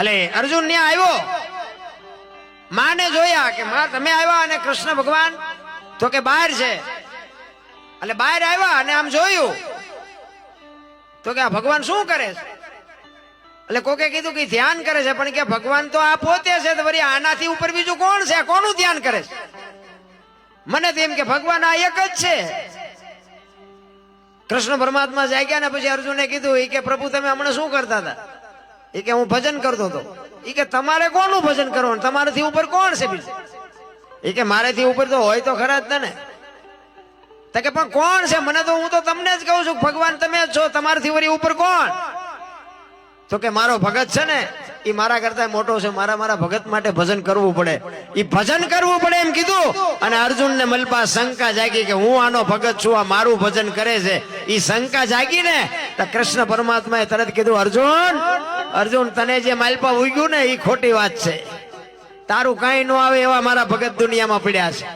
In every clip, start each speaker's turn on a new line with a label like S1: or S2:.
S1: અલે અર્જુન ત્યાં આવ્યો, માને જોયા કે માં તમે આવ્યા અને કૃષ્ણ ભગવાન તો કે બહાર છે. એટલે બહાર આવ્યા અને આમ જોયું તો કે આ ભગવાન શું કરે છે? એટલે કોકે કીધું કે ધ્યાન કરે છે, પણ કે ભગવાન તો આ પોતે છે, તો વળી આનાથી ઉપર બીજું કોણ છે? કોનું ધ્યાન કરે છે? મને તો એમ કે ભગવાન આ એક જ છે. કૃષ્ણ પરમાત્મા જાગ્યા ને પછી અર્જુને કીધું એ કે પ્રભુ તમે હમણાં શું કરતા હતા? એ કે હું ભજન કરતો હતો. એ કે તમારે કોનું ભજન કરવાનું? તમારાથી ઉપર કોણ છે બીજું? એ કે મારેથી ઉપર તો હોય તો ખરા જ ને. તો કે પણ કોણ છે? મને તો હું તો તમને જ કહું છું ભગવાન તમે જ છો, તમારાથી વળી ઉપર કોણ? તો કે મારો ભગત છે ને એ મારા કરતા મોટો છે, મારા ભગત માટે ભજન કરવું પડે, એ ભજન કરવું પડે એમ કીધું. અને અર્જુન ને મલપા શંકા જાગી કે હું આનો ભગત છું, આ મારું ભજન કરે છે. એ શંકા જાગી ને તો કૃષ્ણ પરમાત્માએ તરત કીધું અર્જુન તને જે માલપા ઉગ્યું ને એ ખોટી વાત છે. તારું કઈ ન આવે એવા મારા ભગત દુનિયામાં પડ્યા છે.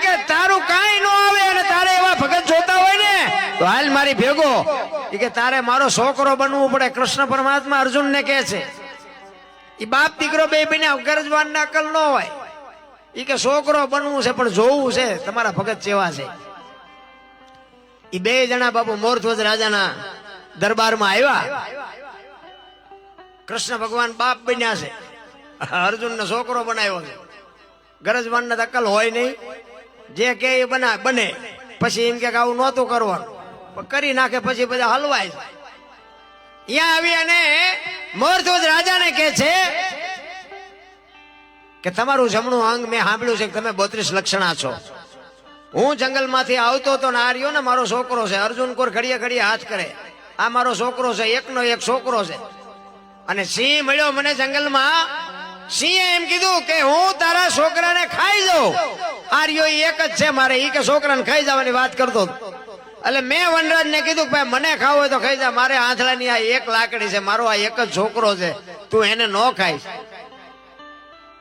S1: કે તારું કઈ ન આવે અને તારે એવા ભગત જોતા હોય ને તો હાલ મારી ભેગો. કે તારે મારો છોકરો બનવું પડે. કૃષ્ણ પરમાત્મા અર્જુન ને કહે છે એ બાપ દીકરો બે બન્યા ગરજવાન ના અકલ ન હોય. એ કે છોકરો બનવું છે પણ જોવું છે તમારા ભગત કેવા છે. એ બે જણા બાપુ મોરધ્વજ રાજાના દરબારમાં આવ્યા. કૃષ્ણ ભગવાન બાપ બન્યા છે, અર્જુન ને છોકરો બનાવ્યો છે. ગરજવાન ને અકલ હોય નહીં, જે કે એ બને. પછી એમ કે આવું નહોતું કરવાનું, કરી નાખે પછી બધા હલવાય. અહીંયા આવી અને મોરધ્વજ રાજાને કહે છે કે તમારું જમણું અંગ મેં સાંભળ્યું છે કે તમે 32 લક્ષણા છો. હું જંગલમાંથી આવતો તો ને આ રહ્યો ને મારો છોકરો છે. અર્જુન કોર ઘડીએ ઘડીએ હાથ કરે, આ મારો છોકરો છે, એકનો એક છોકરો છે. અને સિંહ મળ્યો મને જંગલમાં. સિંહે એમ કીધું કે હું તારા છોકરાને ખાઈ જાઉં. આ રહ્યો એક જ છે મારે, ઈ કે છોકરાને ખાઈ જવાની વાત કરતો. એટલે મેં વનરાજ ને કીધું ભાઈ મને ખાવું હોય તો ખાઈ જા, મારે આંધળાની આ એક લાકડી છે, મારો આ એક જ છોકરો છે, તું એને ન ખાઈશ.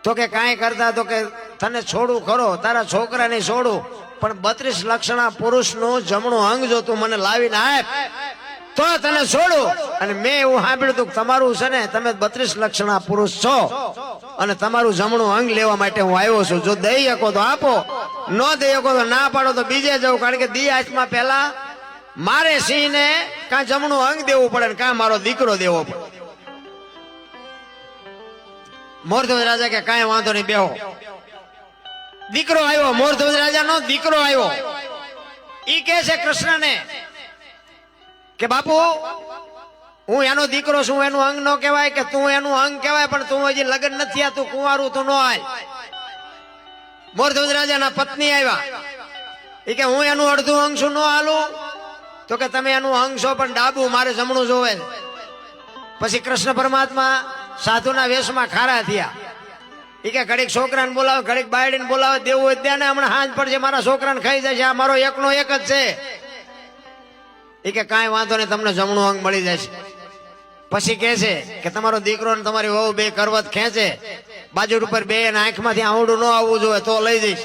S1: તો કે કાંઈ કરતા તો કે તને છોડું ખરો, તારા છોકરાને છોડું, પણ 32 લક્ષણા પુરુષનું જમણું અંગ જો તું મને લાવીને આપ તો તને છોડું. અને મેં એવું સાંભળ્યું હતું તમારું છે ને તમે 32 લક્ષણા પુરુષ છો અને તમારું જમણું અંગ લેવા માટે હું આવ્યો છું. જો દઈ શકો તો આપો, ન દઈ શકો તો ના પાડો તો બીજે જવું. કારણ કે દી આઠમાં પહેલા મારે સિંહ ને કાં જમણું અંગ દેવું પડે ને કાં મારો દીકરો દેવો પડે. મોરધ્વજ રાજા કે કાંઈ વાંધો નહીં, બેહો. દીકરો આવ્યો, મોરધ્વજ રાજાનો દીકરો આવ્યો. ઈ કહે છે કૃષ્ણને કે બાપુ હું એનો દીકરો છું, એનું અંગ નો કહેવાય કે તું એનું અંગ કહેવાય, પણ તું હજી લગ્ન નથી થયા, તું કુંવારું તું નો હાલ. મોરધ્વજ રાજાના પત્ની આવ્યા. એ કે હું એનું અડધું અંગ છું, નો હાલું. તો કે તમે એનું અંગ છો પણ ડાબુ, મારે જમણું જોવે. પછી કૃષ્ણ પરમાત્મા સાધુના વેશમાં ખારા થયા. એ કે ઘડીક છોકરાને બોલાવે, ઘડીક બાયડીને બોલાવે, દેવું હોય દે ને, હમણાં હાંજ પડશે, મારા છોકરાને ખાઈ જાય છે, આ મારો એકનો એક જ છે. એ કે કાંઈ વાંધો નહીં, તમને જમણું અંગ મળી જશે. પછી કહે છે કે તમારો દીકરો ને તમારી વહુ બે કરવત ખેંચે, બાજુ ઉપર બે આંખમાંથી આવડું ન આવવું જોઈએ તો લઈ જઈશ.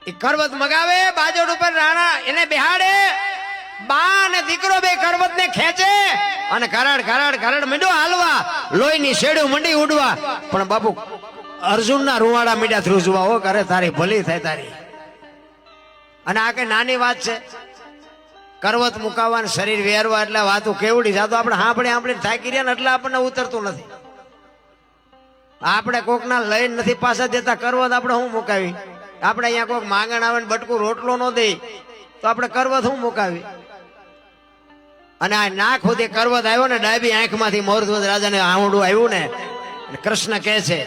S1: એ કરવત મગાવે, બાજુ ઉપર રાણા એને બેહાડે, બા અને દીકરો બે કરવત ને ખેંચે અને ઘરાડ મીંડો હાલવા, લોહીની શેડું મંડી ઉડવા. પણ બાપુ અર્જુનના રૂવાડા મીંડા ધ્રુજવા. હો કરે તારી ભલી થાય તારી. અને આ કઈ નાની વાત છે? કરવત મુકાવવાનું, શરીર વેરવા એટલે વાતું કેવડી છે. તો આપણે આપણે થાકી રહ્યા ને એટલે આપણને ઉતરતું નથી. આપણે કોકના લઈને નથી પાછા દેતા કરવત આપણે શું મુકાવી? આપણે અહીંયા કોઈક માંગણ આવે ને બટકું રોટલો ન દે તો આપણે કરવત શું મુકાવી? અને આ નાક સુધી કરવત આવ્યો ને ડાબી આંખમાંથી મોરધ્વજ રાજાને આવડું આવ્યું ને, કૃષ્ણ કહે છે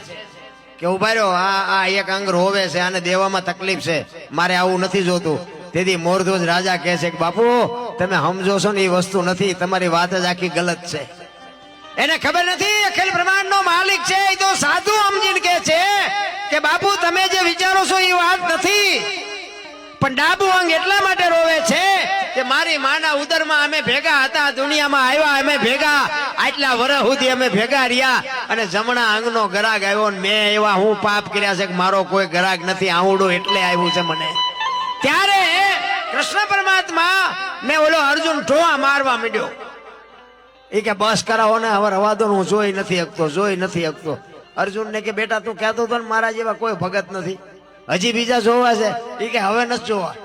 S1: કે ઉભા રહ્યો, આ એક અંગ રોવે છે, આને દેવામાં તકલીફ છે, મારે આવું નથી જોતું. તેથી મોરધ્વજ રાજા કહે છે કે બાપુ તમે સમજો છો ને એ વસ્તુ નથી, તમારી વાત જ આખી ગલત છે. એને ખબર નથી અખિલ બ્રહ્માંડ નો માલિક છે. એ તો સાધુ સમજીને કહે છે કે બાપુ તમે જે વિચારો છો એ વાત નથી, પણ ડાબુ અંગ એટલા માટે રોવે છે કે મારી માના ઉદરમાં અમે ભેગા હતા, દુનિયામાં આવ્યા અમે ભેગા, આટલા વર્ષ સુધી અમે ભેગા રહ્યા, અને જમણા અંગનો ગરાગ આવ્યો ને મેં એવા હું પાપ કર્યા છે કે મારો કોઈ ગરાગ નથી, આવડું એટલે આવ્યું છે મને. ત્યારે કૃષ્ણ પરમાત્મા ને ઓલો અર્જુન ઢોવા મારવા માંડ્યો. એ કે બસ કરાવો ને હવે રવા દો ને, હું જોઈ નથી શકતો. અર્જુન ને કે બેટા તું કહેતો હતો ને મારા જેવા કોઈ ભગત નથી, હજી બીજા જોવા છે. એ કે હવે નથી જોવા.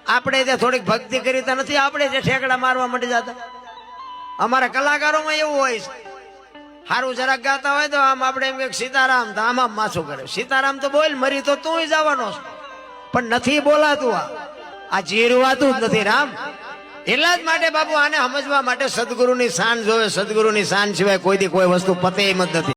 S1: આપણે ત્યાં થોડીક ભક્તિ કરી તો નથી, આપણે જે ઠેકડા મારવા માંડી જતા. અમારા કલાકારોમાં એવું હોય છે, સારું જરાક ગાતા હોય તો આમ આપણે એમ કે સીતારામ, તો આમ માથું કરે. સીતારામ તો બોલ, મરી તો તું જવાનો છે, પણ નથી બોલાતું. આ જીરવાતું જ નથી રામ. એટલા જ માટે બાપુ આને સમજવા માટે સદગુરુની શાન જોવે. સદગુરુની શાન સિવાય કોઈ દી કોઈ વસ્તુ પતે એમ જ નથી.